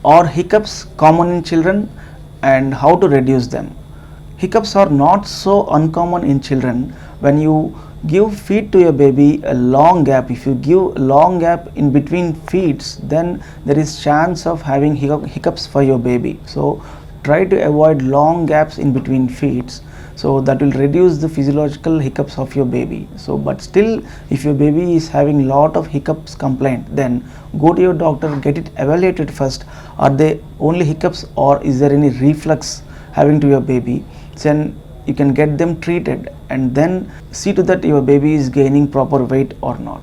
Are hiccups common in children and how to reduce them? Hiccups are not so uncommon in children. When you give feed to your baby a long gap, if you give a long gap in between feeds, then there is chance of having hiccups for your baby. So try to avoid long gaps in between feeds, so that will reduce the physiological hiccups of your baby. So but still, if your baby is having lot of hiccups complaint, then go to your doctor, get it evaluated first. Are they only hiccups or is there any reflux having to your baby? Then you can get them treated and then see to that your baby is gaining proper weight or not.